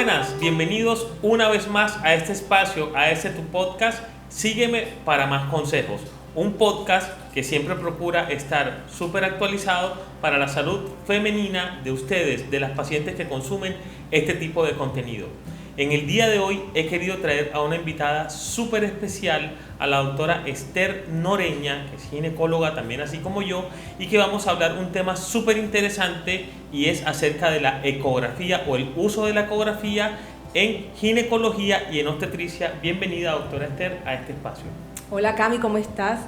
buenas, bienvenidos una vez más a este espacio, a este tu podcast, Sígueme para más consejos, un podcast que siempre procura estar súper actualizado para la salud femenina de ustedes, de las pacientes que consumen este tipo de contenido. En el día de hoy he querido traer a una invitada súper especial, a la doctora Esther Noreña, que es ginecóloga también así como yo, y que vamos a hablar un tema súper interesante y es acerca de la ecografía o el uso de la ecografía en ginecología y en obstetricia. Bienvenida, doctora Esther, a este espacio. Hola Cami, ¿cómo estás?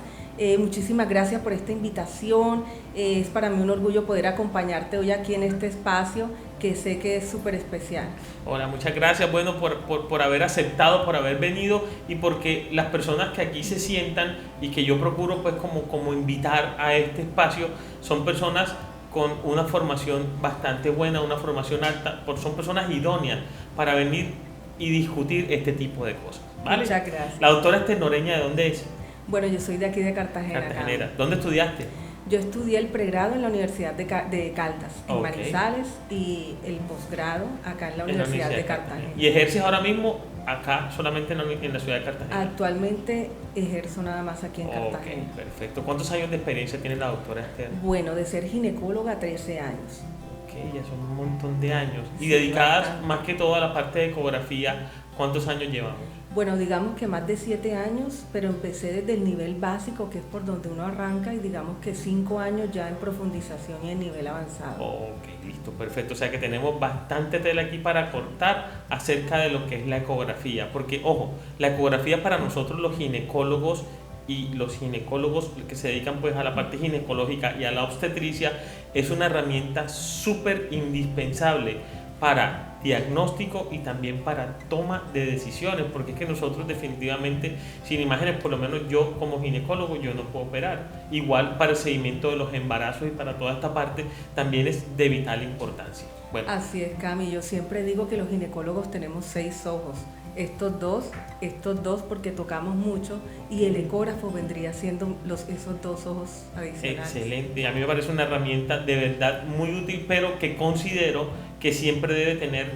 Muchísimas gracias por esta invitación. Es para mí un orgullo poder acompañarte hoy aquí en este espacio que sé que es súper especial. Hola, muchas gracias, bueno, por haber aceptado, por haber venido y porque las personas que aquí se sientan y que yo procuro pues como invitar a este espacio son personas con una formación bastante buena, una formación alta, son personas idóneas para venir y discutir este tipo de cosas, ¿vale? Muchas gracias. La doctora Esther Noreña, ¿de dónde es? Bueno, yo soy de aquí de Cartagena. Cartagenera. ¿Dónde estudiaste? Yo estudié el pregrado en la Universidad de Caldas, en Okay. Manizales, y el posgrado acá en la Universidad de Cartagena. ¿Y ejerces ahora mismo acá solamente en la ciudad de Cartagena? Actualmente ejerzo nada más aquí en Cartagena. Ok, perfecto. ¿Cuántos años de experiencia tiene la doctora Esther? Bueno, de ser ginecóloga 13 años. Ok, ya son un montón de años. Y Sí, dedicadas bastante. más que todo a la parte de ecografía, ¿cuántos años llevamos? Bueno, digamos que más de 7 años, pero empecé desde el nivel básico, que es por donde uno arranca, y digamos que 5 años ya en profundización y en nivel avanzado. Ok, listo, perfecto. O sea que tenemos bastante tela aquí para cortar acerca de lo que es la ecografía. Porque, ojo, la ecografía para nosotros los ginecólogos y los ginecólogos que se dedican pues a la parte ginecológica y a la obstetricia es una herramienta súper indispensable para diagnóstico y también para toma de decisiones, porque es que nosotros definitivamente sin imágenes, por lo menos yo como ginecólogo, yo no puedo operar. Igual para el seguimiento de los embarazos y para toda esta parte también es de vital importancia. Bueno, Así es, Cami. Yo siempre digo que los ginecólogos tenemos 6 ojos. Estos dos porque tocamos mucho, y el ecógrafo vendría siendo esos 2 ojos adicionales. excelente. A mí me parece una herramienta de verdad muy útil, pero que considero que siempre debe tener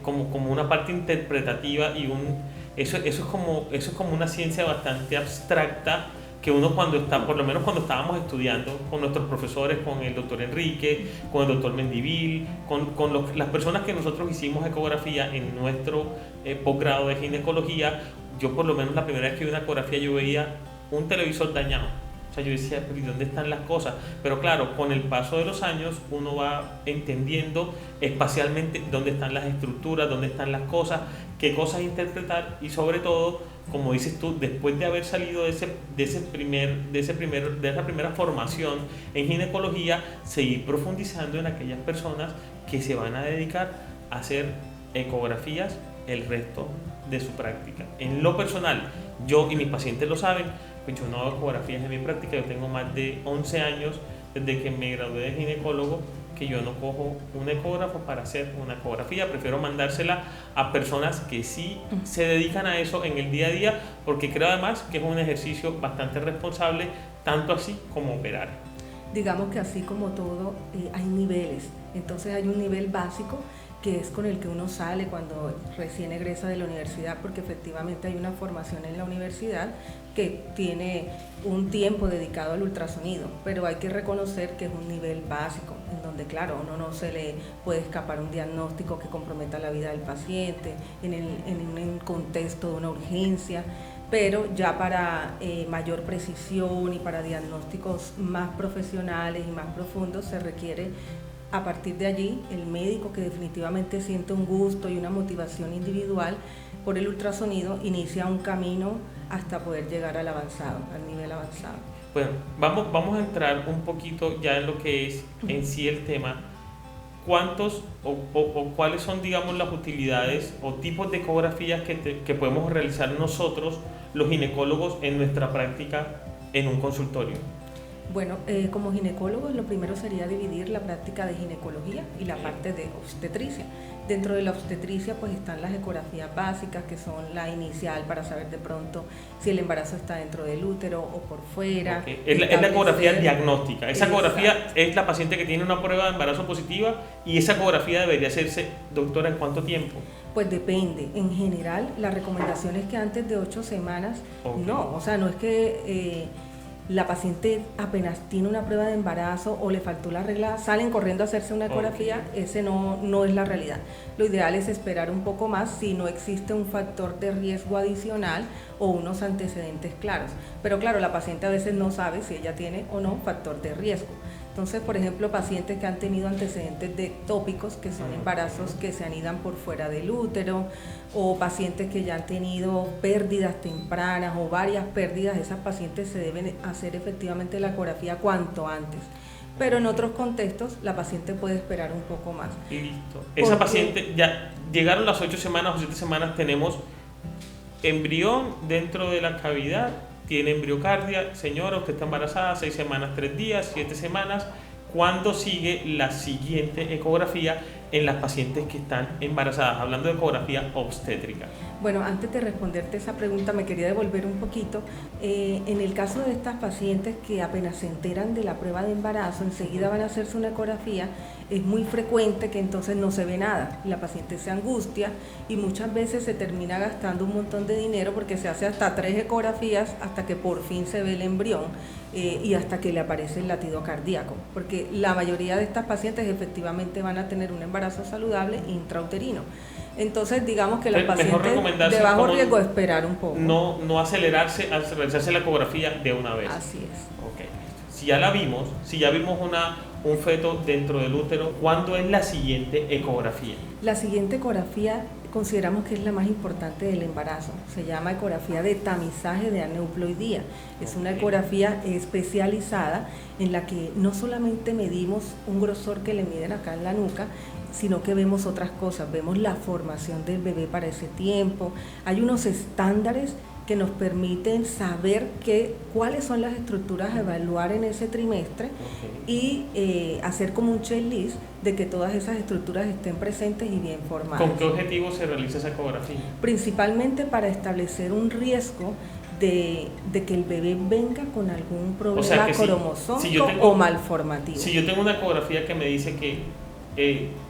como una parte interpretativa y eso es como una ciencia bastante abstracta que uno cuando está, por lo menos cuando estábamos estudiando con nuestros profesores, con el doctor Enrique, con el doctor Mendivil, con las personas que nosotros hicimos ecografía en nuestro posgrado de ginecología, yo por lo menos la primera vez que vi una ecografía yo veía un televisor dañado. O sea, yo decía, ¿y dónde están las cosas? Pero claro, con el paso de los años uno va entendiendo espacialmente dónde están las estructuras, dónde están las cosas, qué cosas interpretar y sobre todo, como dices tú, después de haber salido de esa primera formación en ginecología, seguir profundizando en aquellas personas que se van a dedicar a hacer ecografías el resto de su práctica. En lo personal, yo y mis pacientes lo saben, pues yo no hago ecografías en mi práctica. Yo tengo más de 11 años desde que me gradué de ginecólogo que yo no cojo un ecógrafo para hacer una ecografía. Prefiero mandársela a personas que sí se dedican a eso en el día a día, porque creo además que es un ejercicio bastante responsable, tanto así como operar. Digamos que así como todo, hay niveles. Entonces hay un nivel básico que es con el que uno sale cuando recién egresa de la universidad, porque efectivamente hay una formación en la universidad que tiene un tiempo dedicado al ultrasonido, pero hay que reconocer que es un nivel básico, en donde claro, a uno no se le puede escapar un diagnóstico que comprometa la vida del paciente, en un contexto de una urgencia, pero ya para mayor precisión y para diagnósticos más profesionales y más profundos se requiere, a partir de allí, el médico que definitivamente siente un gusto y una motivación individual por el ultrasonido inicia un camino hasta poder llegar al nivel avanzado. Bueno, vamos a entrar un poquito ya en lo que es en sí el tema. ¿Cuántos o cuáles son, digamos, las utilidades o tipos de ecografías que podemos realizar nosotros, los ginecólogos, en nuestra práctica en un consultorio? Bueno, como ginecólogos lo primero sería dividir la práctica de ginecología y la parte de obstetricia. Dentro de la obstetricia pues están las ecografías básicas, que son la inicial para saber de pronto si el embarazo está dentro del útero o por fuera. Okay. Es la ecografía diagnóstica. Esa ecografía es la paciente que tiene una prueba de embarazo positiva, y esa ecografía debería hacerse, doctora, ¿en cuánto tiempo? Pues depende. En general, la recomendación es que antes de 8 semanas, no. O sea, no es que la paciente apenas tiene una prueba de embarazo o le faltó la regla, salen corriendo a hacerse una ecografía. Ese no es la realidad. Lo ideal es esperar un poco más si no existe un factor de riesgo adicional o unos antecedentes claros. Pero claro, la paciente a veces no sabe si ella tiene o no factor de riesgo. Entonces, por ejemplo, pacientes que han tenido antecedentes de ectópicos, que son embarazos que se anidan por fuera del útero, o pacientes que ya han tenido pérdidas tempranas o varias pérdidas, esas pacientes se deben hacer efectivamente la ecografía cuanto antes. Pero en otros contextos, la paciente puede esperar un poco más. Y listo. Esa paciente, ya llegaron las 8 semanas o 7 semanas, tenemos embrión dentro de la cavidad, tiene embriocardia, señora, usted está embarazada, 6 semanas, 3 días, 7 semanas. ¿Cuándo sigue la siguiente ecografía en las pacientes que están embarazadas? Hablando de ecografía obstétrica. Bueno, antes de responderte esa pregunta, me quería devolver un poquito. En el caso de estas pacientes que apenas se enteran de la prueba de embarazo, enseguida van a hacerse una ecografía, es muy frecuente que entonces no se ve nada. La paciente se angustia y muchas veces se termina gastando un montón de dinero porque se hace hasta 3 ecografías hasta que por fin se ve el embrión y hasta que le aparece el latido cardíaco. Porque la mayoría de estas pacientes efectivamente van a tener un embarazo saludable intrauterino. Entonces, digamos que las pacientes de bajo riesgo esperar un poco. No acelerarse al realizarse la ecografía de una vez. Así es. Okay. Si ya vimos un feto dentro del útero, ¿cuándo es la siguiente ecografía? La siguiente ecografía consideramos que es la más importante del embarazo. Se llama ecografía de tamizaje de aneuploidía. Es una ecografía especializada en la que no solamente medimos un grosor que le miden acá en la nuca, sino que vemos otras cosas, vemos la formación del bebé para ese tiempo. Hay unos estándares que nos permiten saber cuáles son las estructuras a evaluar en ese trimestre y hacer como un checklist de que todas esas estructuras estén presentes y bien formadas. ¿Con qué objetivo se realiza esa ecografía? Principalmente para establecer un riesgo de que el bebé venga con algún problema cromosómico o malformativo. Si yo tengo una ecografía que me dice que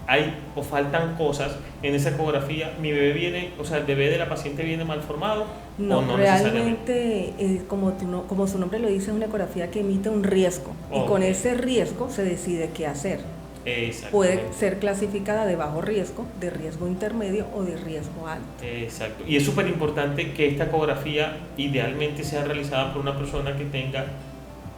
hay o faltan cosas en esa ecografía, mi bebé viene, o sea, el bebé de la paciente viene malformado. No, realmente, como su nombre lo dice, es una ecografía que emite un riesgo y con ese riesgo se decide qué hacer. Puede ser clasificada de bajo riesgo, de riesgo intermedio o de riesgo alto. Exacto. Y es súper importante que esta ecografía idealmente sea realizada por una persona que tenga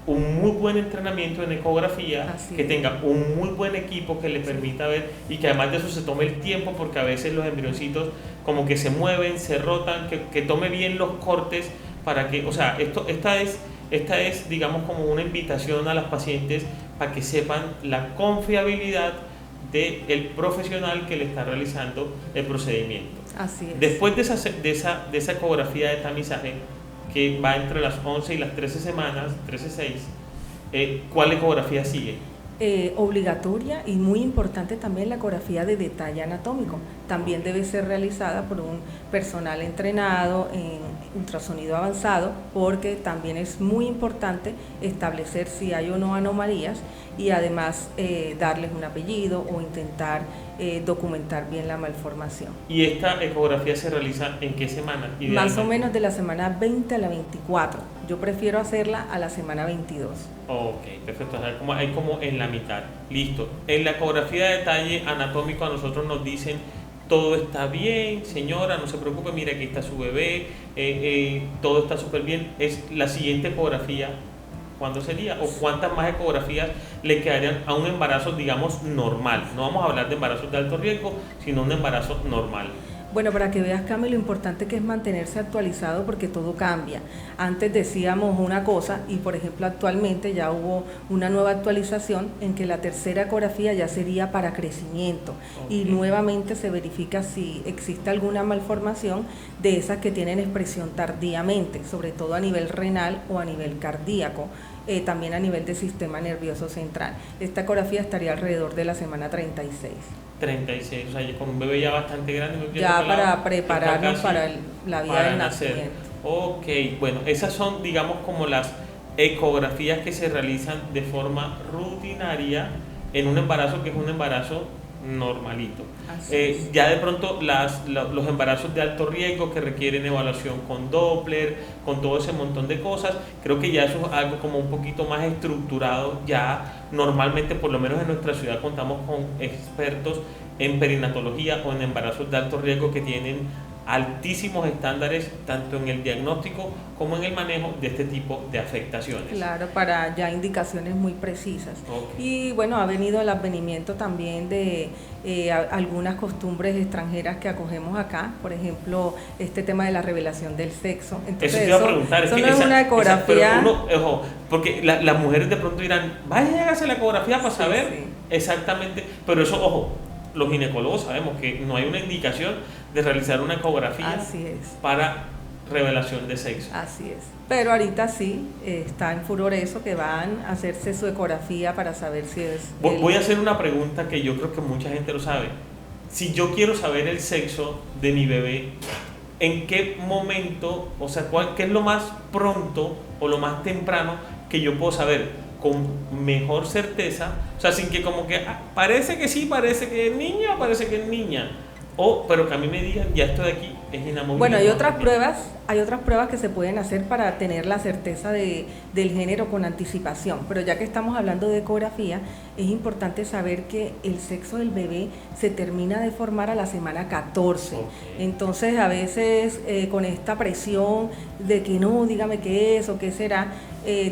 un muy buen entrenamiento en ecografía, que tenga un muy buen equipo que le permita ver y que además de eso se tome el tiempo, porque a veces los embrioncitos como que se mueven, se rotan, que tome bien los cortes para que, o sea, esta es digamos como una invitación a las pacientes para que sepan la confiabilidad del profesional que le está realizando el procedimiento. Así es. Después de esa ecografía de tamizaje, que va entre las 11 y las 13 semanas, 13-6, ¿cuál ecografía sigue? Obligatoria y muy importante también la ecografía de detalle anatómico. También debe ser realizada por un personal entrenado en ultrasonido avanzado, porque también es muy importante establecer si hay o no anomalías y además darles un apellido o intentar documentar bien la malformación. ¿Y esta ecografía se realiza en qué semana? Más o menos de la semana 20 a la 24. Yo prefiero hacerla a la semana 22. Ok, perfecto. Hay como en la mitad. Listo. En la ecografía de detalle anatómico a nosotros nos dicen: todo está bien, señora, no se preocupe, mira, aquí está su bebé, todo está súper bien. Es la siguiente ecografía, ¿cuándo sería? ¿O cuántas más ecografías le quedarían a un embarazo, digamos, normal? No vamos a hablar de embarazos de alto riesgo, sino un embarazo normal. Bueno, para que veas, Cami, lo importante que es mantenerse actualizado, porque todo cambia. Antes decíamos una cosa y, por ejemplo, actualmente ya hubo una nueva actualización en que la tercera ecografía ya sería para crecimiento y nuevamente se verifica si existe alguna malformación de esas que tienen expresión tardíamente, sobre todo a nivel renal o a nivel cardíaco. También a nivel del sistema nervioso central. Esta ecografía estaría alrededor de la semana 36. 36, o sea, con un bebé ya bastante grande. Ya para prepararnos para la vida del nacimiento. Ok, bueno, esas son, digamos, como las ecografías que se realizan de forma rutinaria en un embarazo que es un embarazo normalito. Es. Ya de pronto los embarazos de alto riesgo que requieren evaluación con Doppler, con todo ese montón de cosas, creo que ya eso es algo como un poquito más estructurado. Ya normalmente, por lo menos en nuestra ciudad, contamos con expertos en perinatología o en embarazos de alto riesgo que tienen altísimos estándares tanto en el diagnóstico como en el manejo de este tipo de afectaciones. Claro, para ya indicaciones muy precisas. Okay. Y bueno, ha venido el advenimiento también de algunas costumbres extranjeras que acogemos acá, por ejemplo, este tema de la revelación del sexo. Entonces, eso te iba a preguntar, eso no es una ecografía. Ojo, porque las mujeres de pronto dirán, vaya, hágase la ecografía para saber sí. Exactamente, pero eso, ojo, los ginecólogos sabemos que no hay una indicación de realizar una ecografía para revelación de sexo. Así es. Pero ahorita sí, está en furor eso, que van a hacerse su ecografía para saber si es... Voy a hacer una pregunta que yo creo que mucha gente lo sabe. Si yo quiero saber el sexo de mi bebé, ¿en qué momento, o sea, qué es lo más pronto o lo más temprano que yo puedo saber con mejor certeza? O sea, sin que como que parece que sí, parece que es niña, parece que es niña. Pero que a mí me digan, ya esto de aquí es inamovible. Bueno, hay otras pruebas que se pueden hacer para tener la certeza del género con anticipación, pero ya que estamos hablando de ecografía, es importante saber que el sexo del bebé se termina de formar a la semana 14. Okay. Entonces, a veces con esta presión de que no, dígame qué es o qué será,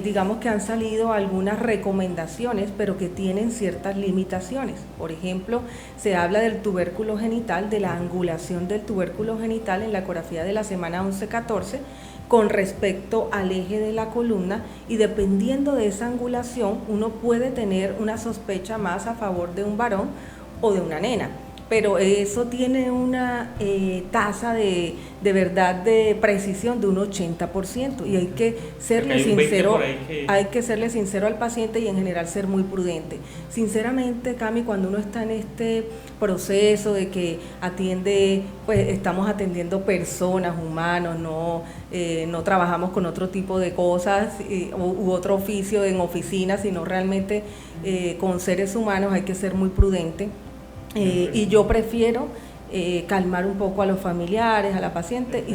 digamos que han salido algunas recomendaciones, pero que tienen ciertas limitaciones. Por ejemplo, se habla del tubérculo genital, de la angulación del tubérculo genital en la ecografía de la semana 11-14 con respecto al eje de la columna, y dependiendo de esa angulación uno puede tener una sospecha más a favor de un varón o de una nena. Pero eso tiene una tasa de verdad de precisión de un 80%, y hay que serle sincero, hay que serle sincero al paciente y en general ser muy prudente. Sinceramente, Cami, cuando uno está en este proceso de que atiende, pues estamos atendiendo personas, humanos, no trabajamos con otro tipo de cosas u otro oficio en oficina, sino realmente con seres humanos hay que ser muy prudente. Y yo prefiero calmar un poco a los familiares, a la paciente y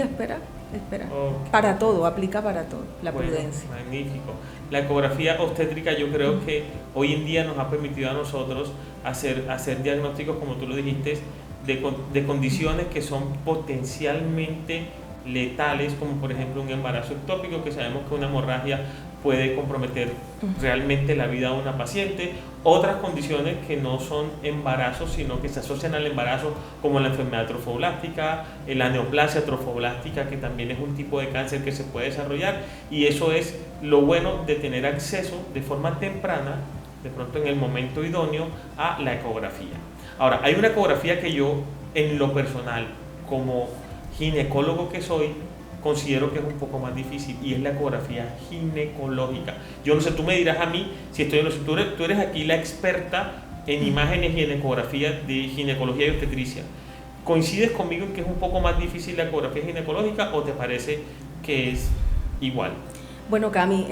esperar. Okay. Para todo, aplica para todo, la prudencia. Magnífico. La ecografía obstétrica yo creo que hoy en día nos ha permitido a nosotros hacer diagnósticos, como tú lo dijiste, de condiciones que son potencialmente letales, como por ejemplo un embarazo ectópico, que sabemos que una hemorragia puede comprometer realmente la vida de una paciente. Otras condiciones que no son embarazos, sino que se asocian al embarazo, como la enfermedad trofoblástica, la neoplasia trofoblástica, que también es un tipo de cáncer que se puede desarrollar, y eso es lo bueno de tener acceso de forma temprana, de pronto en el momento idóneo, a la ecografía. Ahora, hay una ecografía que yo, en lo personal, como ginecólogo que soy, considero que es un poco más difícil, y es la ecografía ginecológica. Yo no sé, tú me dirás a mí si estoy en los... Tú eres aquí la experta en imágenes y en ecografía de ginecología y obstetricia. ¿Coincides conmigo en que es un poco más difícil la ecografía ginecológica o te parece que es igual? Bueno, Cami,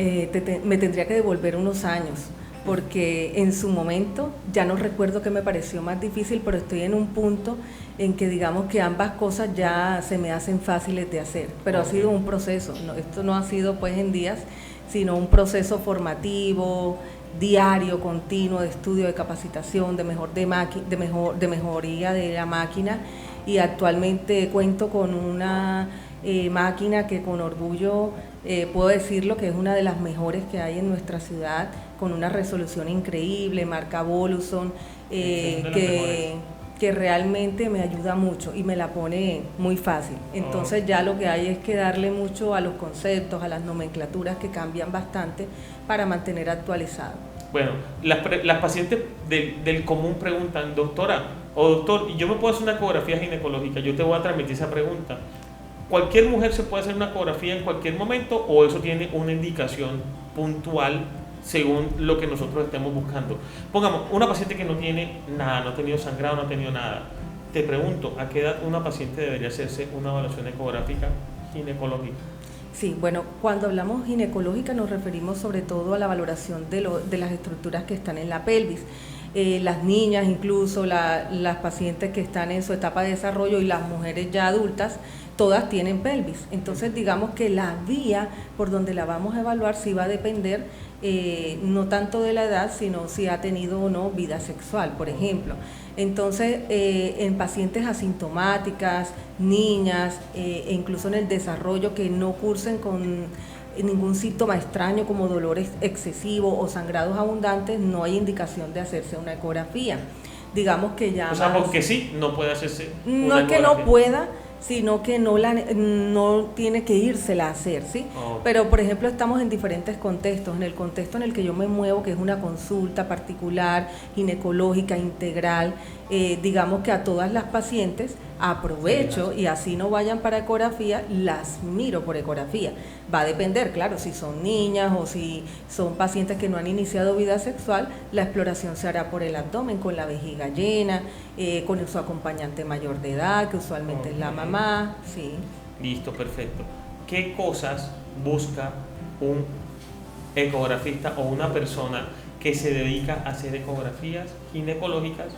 me tendría que devolver unos años, porque en su momento ya no recuerdo qué me pareció más difícil, pero estoy en un punto en que digamos que ambas cosas ya se me hacen fáciles de hacer, pero okay. Ha sido un proceso, esto no ha sido pues en días, sino un proceso formativo, diario, continuo, de estudio, de capacitación, de mejoría de la máquina, y actualmente cuento con una máquina que con orgullo puedo decirlo que es una de las mejores que hay en nuestra ciudad, con una resolución increíble, marca Voluson, que realmente me ayuda mucho y me la pone muy fácil. Entonces ya lo que hay es que darle mucho a los conceptos, a las nomenclaturas que cambian bastante para mantener actualizado. Bueno, las pacientes del común preguntan, doctora o doctor, ¿y yo me puedo hacer una ecografía ginecológica? Yo te voy a transmitir esa pregunta. ¿Cualquier mujer se puede hacer una ecografía en cualquier momento o eso tiene una indicación puntual según lo que nosotros estemos buscando? Pongamos, una paciente que no tiene nada, no ha tenido sangrado, no ha tenido nada. Te pregunto, ¿a qué edad una paciente debería hacerse una evaluación ecográfica ginecológica? Sí, bueno, cuando hablamos ginecológica nos referimos sobre todo a la valoración de las estructuras que están en la pelvis. Las niñas, incluso las pacientes que están en su etapa de desarrollo y las mujeres ya adultas, todas tienen pelvis. Entonces, digamos que la vía por donde la vamos a evaluar sí va a depender no tanto de la edad, sino si ha tenido o no vida sexual, por ejemplo. Entonces, en pacientes asintomáticas, niñas, e incluso en el desarrollo que no cursen con ningún síntoma extraño como dolores excesivos o sangrados abundantes, no hay indicación de hacerse una ecografía. Digamos que ya... O sea, porque sí, no puede hacerse una No es que ecografía. no pueda, sino que no tiene que írsela a hacer, ¿sí? Oh. Pero, por ejemplo, estamos en diferentes contextos. En el contexto en el que yo me muevo, que es una consulta particular, ginecológica, integral, digamos que a todas las pacientes aprovecho y así no vayan para ecografía, las miro por ecografía. Va a depender, claro, si son niñas o si son pacientes que no han iniciado vida sexual, la exploración se hará por el abdomen, con la vejiga llena, con su acompañante mayor de edad, que usualmente es la mamá, sí. Listo, perfecto. ¿Qué cosas busca un ecografista o una persona que se dedica a hacer ecografías ginecológicas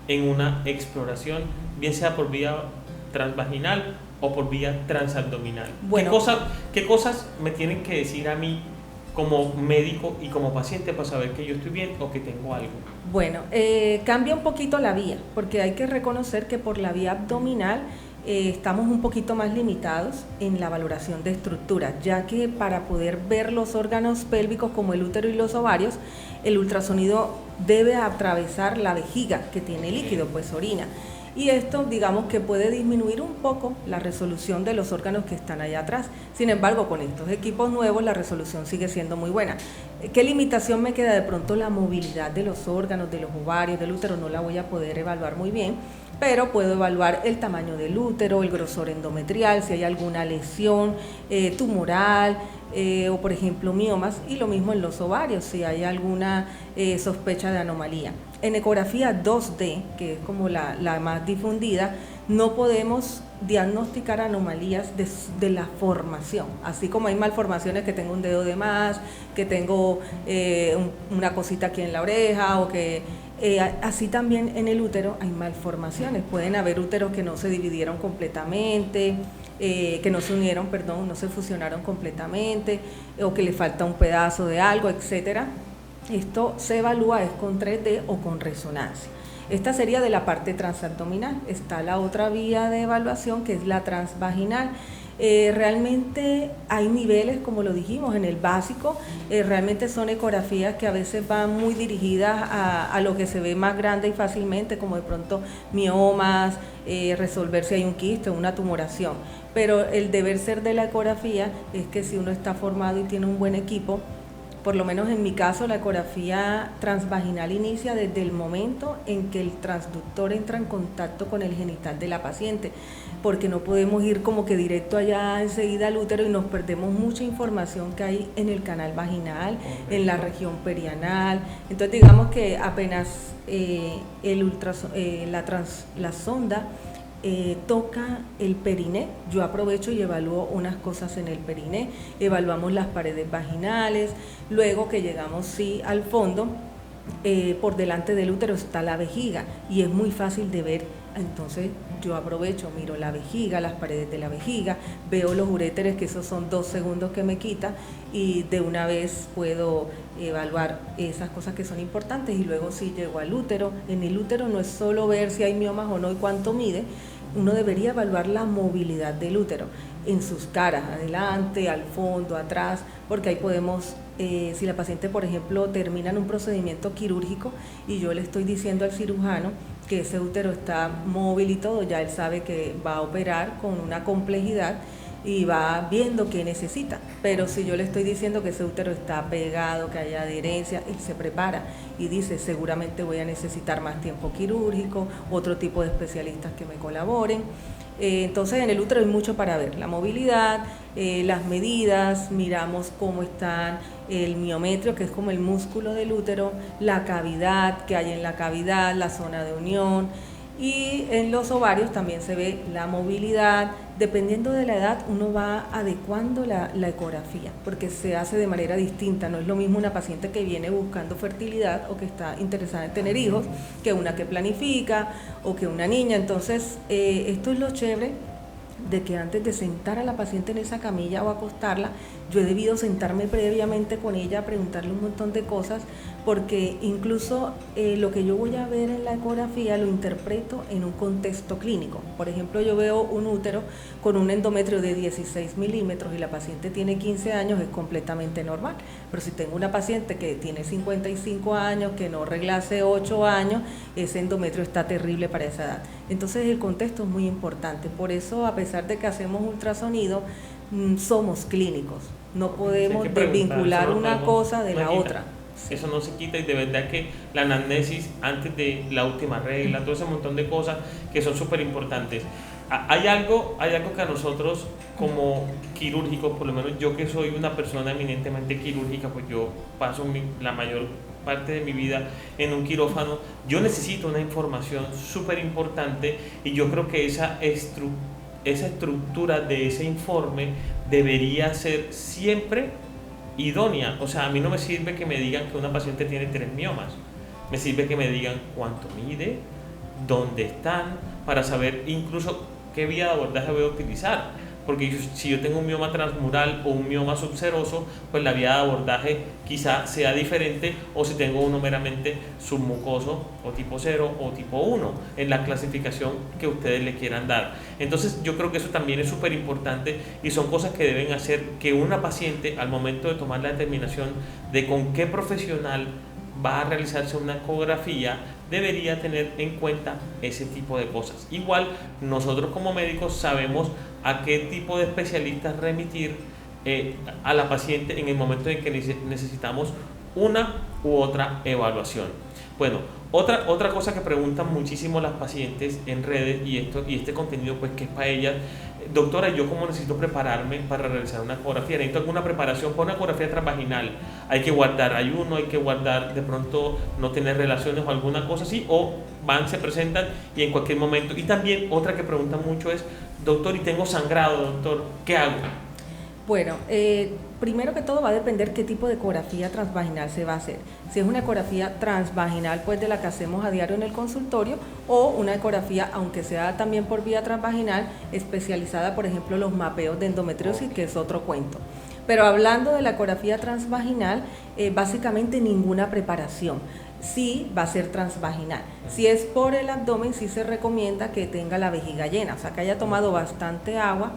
en una exploración, bien sea por vía transvaginal o por vía transabdominal? Bueno, ¿Qué cosas me tienen que decir a mí como médico y como paciente para saber que yo estoy bien o que tengo algo? Bueno, cambia un poquito la vía, porque hay que reconocer que por la vía abdominal estamos un poquito más limitados en la valoración de estructuras, ya que para poder ver los órganos pélvicos como el útero y los ovarios, el ultrasonido debe atravesar la vejiga que tiene líquido, pues orina. Y esto, digamos que puede disminuir un poco la resolución de los órganos que están allá atrás. Sin embargo, con estos equipos nuevos la resolución sigue siendo muy buena. ¿Qué limitación me queda? De pronto la movilidad de los órganos, de los ovarios, del útero, no la voy a poder evaluar muy bien, pero puedo evaluar el tamaño del útero, el grosor endometrial, si hay alguna lesión tumoral, o por ejemplo miomas, y lo mismo en los ovarios, si hay alguna sospecha de anomalía. En ecografía 2D, que es como la más difundida, no podemos diagnosticar anomalías de la formación, así como hay malformaciones que tengo un dedo de más, que tengo una cosita aquí en la oreja, o que así también en el útero hay malformaciones. Pueden haber úteros que no se dividieron completamente, que no se unieron, perdón, no se fusionaron completamente, o que le falta un pedazo de algo, etcétera. Esto se evalúa es con 3D o con resonancia. Esta sería de la parte transabdominal. Está la otra vía de evaluación, que es la transvaginal. Realmente hay niveles, como lo dijimos, en el básico, realmente son ecografías que a veces van muy dirigidas a lo que se ve más grande y fácilmente, como de pronto miomas, resolver si hay un quiste o una tumoración. Pero el deber ser de la ecografía es que si uno está formado y tiene un buen equipo, por lo menos en mi caso, la ecografía transvaginal inicia desde el momento en que el transductor entra en contacto con el genital de la paciente, porque no podemos ir como que directo allá enseguida al útero y nos perdemos mucha información que hay en el canal vaginal, en la región perianal. Entonces digamos que apenas la sonda toca el periné, yo aprovecho y evalúo unas cosas en el periné, evaluamos las paredes vaginales, luego que llegamos sí al fondo, por delante del útero está la vejiga y es muy fácil de ver. Entonces yo aprovecho, miro la vejiga, las paredes de la vejiga, veo los uréteres, que esos son 2 segundos que me quita, y de una vez puedo evaluar esas cosas que son importantes. Y luego si llego al útero, en el útero no es solo ver si hay miomas o no y cuánto mide, uno debería evaluar la movilidad del útero en sus caras, adelante, al fondo, atrás, porque ahí podemos, si la paciente por ejemplo termina en un procedimiento quirúrgico y yo le estoy diciendo al cirujano que ese útero está móvil y todo, ya él sabe que va a operar con una complejidad y va viendo qué necesita. Pero si yo le estoy diciendo que ese útero está pegado, que hay adherencia, él se prepara y dice, seguramente voy a necesitar más tiempo quirúrgico, otro tipo de especialistas que me colaboren. Entonces en el útero hay mucho para ver, la movilidad, las medidas, miramos cómo está el miometrio, que es como el músculo del útero, la cavidad que hay en la cavidad, la zona de unión, Y en los ovarios también se ve la movilidad. Dependiendo de la edad, uno va adecuando la ecografía, porque se hace de manera distinta. No es lo mismo una paciente que viene buscando fertilidad o que está interesada en tener hijos, que una que planifica o que una niña. Entonces, esto es lo chévere de que antes de sentar a la paciente en esa camilla o acostarla, yo he debido sentarme previamente con ella, preguntarle un montón de cosas, porque incluso lo que yo voy a ver en la ecografía lo interpreto en un contexto clínico. Por ejemplo, yo veo un útero con un endometrio de 16 milímetros y la paciente tiene 15 años, es completamente normal. Pero si tengo una paciente que tiene 55 años, que no regla hace 8 años, ese endometrio está terrible para esa edad. Entonces el contexto es muy importante. Por eso, a pesar de que hacemos ultrasonido, somos clínicos. No podemos desvincular una cosa de la otra. Eso no se quita, y de verdad que la anamnesis antes de la última regla, todo ese montón de cosas que son súper importantes. Hay algo que a nosotros como quirúrgicos, por lo menos yo que soy una persona eminentemente quirúrgica, pues yo paso la mayor parte de mi vida en un quirófano, yo necesito una información súper importante, y yo creo que esa estructura de ese informe debería ser siempre idónea. O sea, a mí no me sirve que me digan que una paciente tiene 3 miomas, me sirve que me digan cuánto mide, dónde están, para saber incluso qué vía de abordaje voy a utilizar, porque si yo tengo un mioma transmural o un mioma subseroso, pues la vía de abordaje quizá sea diferente, o si tengo uno meramente submucoso o tipo 0 o tipo 1, en la clasificación que ustedes le quieran dar. Entonces yo creo que eso también es súper importante, y son cosas que deben hacer que una paciente, al momento de tomar la determinación de con qué profesional va a realizarse una ecografía, debería tener en cuenta ese tipo de cosas. Igual nosotros como médicos sabemos a qué tipo de especialistas remitir a la paciente en el momento en que necesitamos una u otra evaluación. Bueno, otra cosa que preguntan muchísimo las pacientes en redes, y este contenido pues que es para ellas: doctora, yo como necesito prepararme para realizar una ecografía, necesito alguna preparación para una ecografía transvaginal, hay que guardar ayuno, hay que guardar de pronto no tener relaciones o alguna cosa así, o se presentan y en cualquier momento. Y también otra que preguntan mucho es: doctor, y tengo sangrado, doctor, ¿qué hago? Bueno, primero que todo va a depender qué tipo de ecografía transvaginal se va a hacer. Si es una ecografía transvaginal, pues de la que hacemos a diario en el consultorio, o una ecografía, aunque sea también por vía transvaginal, especializada, por ejemplo, los mapeos de endometriosis, que es otro cuento. Pero hablando de la ecografía transvaginal, básicamente ninguna preparación. Sí va a ser transvaginal. Si es por el abdomen, sí se recomienda que tenga la vejiga llena, o sea, que haya tomado bastante agua,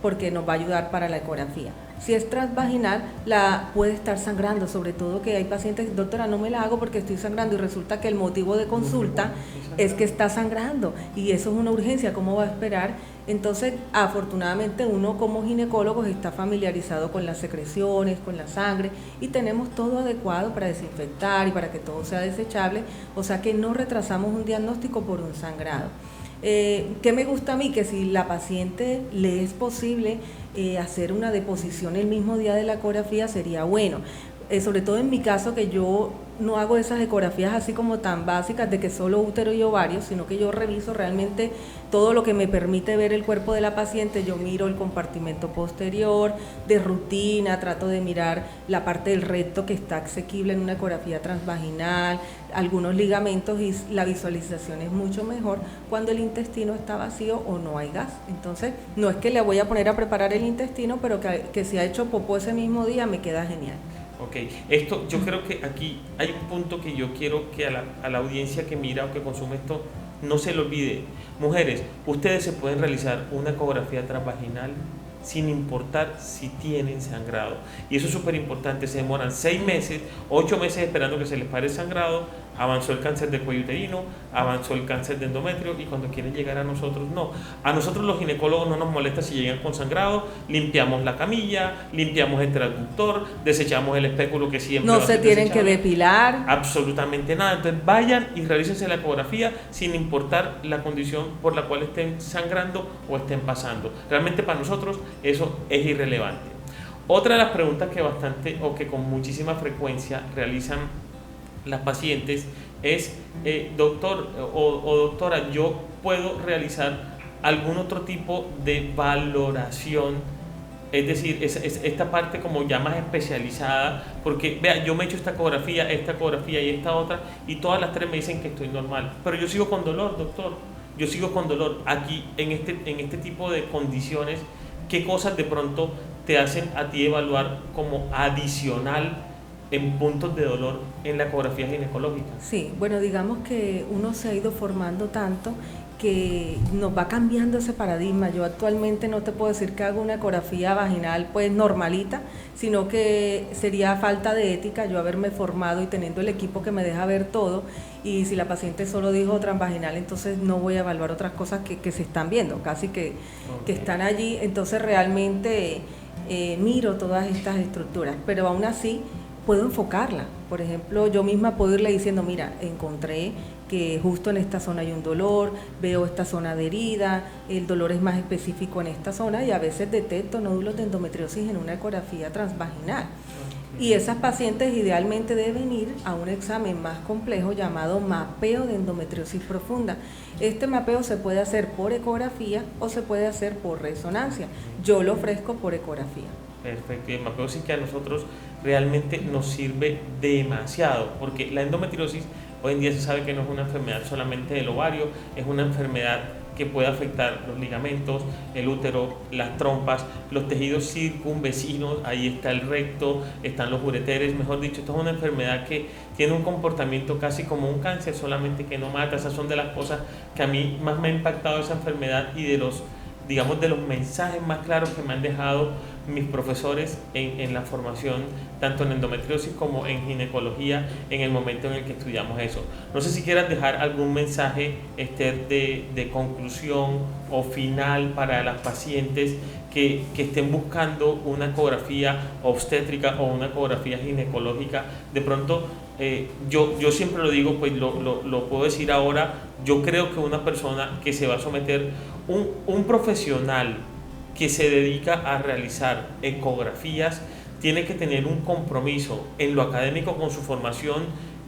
porque nos va a ayudar para la ecografía. Si es transvaginal, la puede estar sangrando, sobre todo que hay pacientes: doctora, no me la hago porque estoy sangrando, y resulta que el motivo de consulta es que está sangrando, y eso es una urgencia, ¿cómo va a esperar? Entonces, afortunadamente uno como ginecólogos está familiarizado con las secreciones, con la sangre, y tenemos todo adecuado para desinfectar y para que todo sea desechable, o sea que no retrasamos un diagnóstico por un sangrado. ¿Qué me gusta a mí? Que si la paciente le es posible hacer una deposición el mismo día de la ecografía, sería bueno. Sobre todo en mi caso, que yo no hago esas ecografías así como tan básicas de que solo útero y ovario, sino que yo reviso realmente todo lo que me permite ver el cuerpo de la paciente. Yo miro el compartimento posterior de rutina, trato de mirar la parte del recto que está asequible en una ecografía transvaginal, algunos ligamentos, y la visualización es mucho mejor cuando el intestino está vacío o no hay gas. Entonces, no es que le voy a poner a preparar el intestino, pero que si ha hecho popó ese mismo día, me queda genial. Ok, yo creo que aquí hay un punto que yo quiero que a la audiencia que mira o que consume esto no se lo olvide. Mujeres, ustedes se pueden realizar una ecografía transvaginal sin importar si tienen sangrado, y eso es súper importante. Se demoran 6 meses, 8 meses esperando que se les pare el sangrado, avanzó el cáncer de cuello uterino, avanzó el cáncer de endometrio, y cuando quieren llegar a nosotros, no. A nosotros los ginecólogos no nos molesta si llegan con sangrado, limpiamos la camilla, limpiamos el transductor, desechamos el espéculo que siempre no se tienen que depilar, absolutamente nada. Entonces vayan y realícense la ecografía sin importar la condición por la cual estén sangrando o estén pasando. Realmente para nosotros eso es irrelevante. Otra de las preguntas que con muchísima frecuencia realizan las pacientes es, doctor o doctora, yo puedo realizar algún otro tipo de valoración, es decir, esta parte como ya más especializada, porque vea, yo me he hecho esta ecografía y esta otra, y todas las tres me dicen que estoy normal, pero yo sigo con dolor, doctor, yo sigo con dolor. Aquí, en este tipo de condiciones, ¿qué cosas de pronto te hacen a ti evaluar como adicional en puntos de dolor en la ecografía ginecológica? Sí, bueno, digamos que uno se ha ido formando tanto que nos va cambiando ese paradigma. Yo actualmente no te puedo decir que hago una ecografía vaginal pues normalita, sino que sería falta de ética yo haberme formado y teniendo el equipo que me deja ver todo, y si la paciente solo dijo transvaginal, entonces no voy a evaluar otras cosas que se están viendo, casi que están allí. Entonces realmente miro todas estas estructuras, pero aún así puedo enfocarla. Por ejemplo, yo misma puedo irle diciendo, mira, encontré que justo en esta zona hay un dolor, veo esta zona adherida, el dolor es más específico en esta zona, y a veces detecto nódulos de endometriosis en una ecografía transvaginal. Y esas pacientes idealmente deben ir a un examen más complejo llamado mapeo de endometriosis profunda. Este mapeo se puede hacer por ecografía o se puede hacer por resonancia. Yo lo ofrezco por ecografía. Perfecto, y el mapeo sí que a nosotros realmente nos sirve demasiado, porque la endometriosis hoy en día se sabe que no es una enfermedad solamente del ovario, es una enfermedad que puede afectar los ligamentos, el útero, las trompas, los tejidos circunvecinos, ahí está el recto, están los ureteres, mejor dicho, esto es una enfermedad que tiene un comportamiento casi como un cáncer, solamente que no mata. Esas son de las cosas que a mí más me ha impactado esa enfermedad, y de los, digamos, de los mensajes más claros que me han dejado mis profesores en la formación, tanto en endometriosis como en ginecología, en el momento en el que estudiamos eso. No sé si quieras dejar algún mensaje, Esther, de conclusión o final para las pacientes que estén buscando una ecografía obstétrica o una ecografía ginecológica. De pronto, yo siempre lo digo, pues lo puedo decir ahora, yo creo que una persona que se va a someter, un profesional que se dedica a realizar ecografías, tiene que tener un compromiso en lo académico con su formación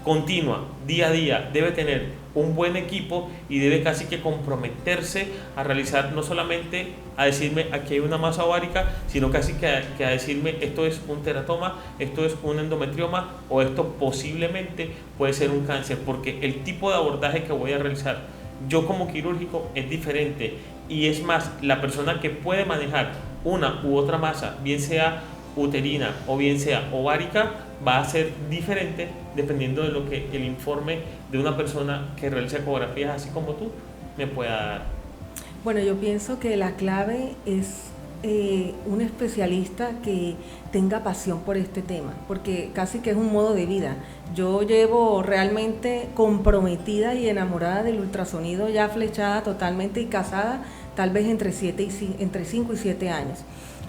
continua, día a día. Debe tener un buen equipo y debe casi que comprometerse a realizar, no solamente a decirme aquí hay una masa ovárica, sino casi que a decirme esto es un teratoma, esto es un endometrioma, o esto posiblemente puede ser un cáncer, porque el tipo de abordaje que voy a realizar yo como quirúrgico es diferente. Y es más, la persona que puede manejar una u otra masa, bien sea uterina o bien sea ovárica, va a ser diferente dependiendo de lo que el informe de una persona que realiza ecografías así como tú me pueda dar. Bueno, yo pienso que la clave es un especialista que tenga pasión por este tema, porque casi que es un modo de vida. Yo llevo realmente comprometida y enamorada del ultrasonido, ya flechada totalmente y casada, tal vez entre 5 y 7 años,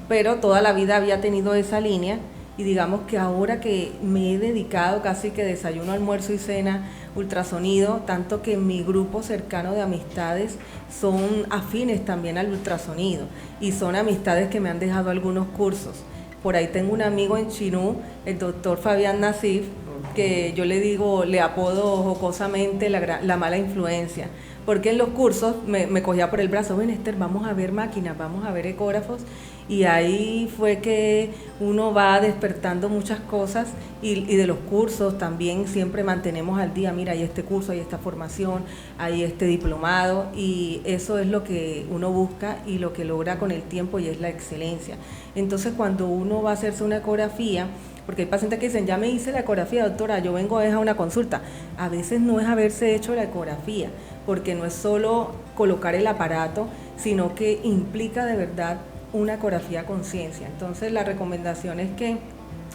pero toda la vida había tenido esa línea, y digamos que ahora que me he dedicado casi que desayuno, almuerzo y cena ultrasonido, tanto que mi grupo cercano de amistades son afines también al ultrasonido, y son amistades que me han dejado algunos cursos. Por ahí tengo un amigo en Chinú, el doctor Fabián Nasif, que yo le digo, le apodo jocosamente la mala influencia, porque en los cursos me cogía por el brazo, ven Esther, vamos a ver máquinas, vamos a ver ecógrafos, y ahí fue que uno va despertando muchas cosas, y de los cursos también siempre mantenemos al día, mira, hay este curso, hay esta formación, hay este diplomado, y eso es lo que uno busca y lo que logra con el tiempo, y es la excelencia. Entonces cuando uno va a hacerse una ecografía, porque hay pacientes que dicen, ya me hice la ecografía, doctora, yo vengo a una consulta. A veces no es haberse hecho la ecografía, porque no es solo colocar el aparato, sino que implica de verdad una ecografía a conciencia. Entonces la recomendación es que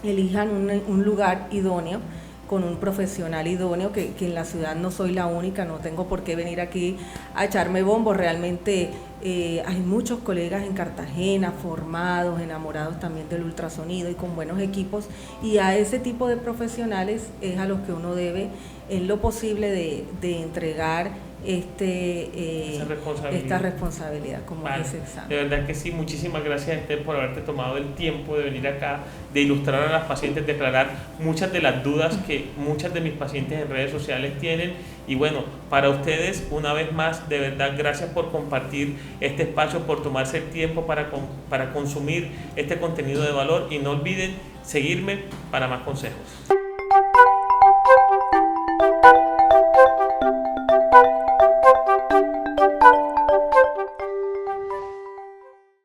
elijan un lugar idóneo, con un profesional idóneo, que en la ciudad no soy la única, no tengo por qué venir aquí a echarme bombos, realmente Hay muchos colegas en Cartagena formados, enamorados también del ultrasonido y con buenos equipos, y a ese tipo de profesionales es a los que uno debe en lo posible de entregar esta responsabilidad como vale. ese examen. De verdad que sí, muchísimas gracias, Esther, por haberte tomado el tiempo de venir acá, de ilustrar a las pacientes, de aclarar muchas de las dudas que muchas de mis pacientes en redes sociales tienen. Y bueno, para ustedes, una vez más, de verdad, gracias por compartir este espacio, por tomarse el tiempo para consumir este contenido de valor, y no olviden seguirme para más consejos.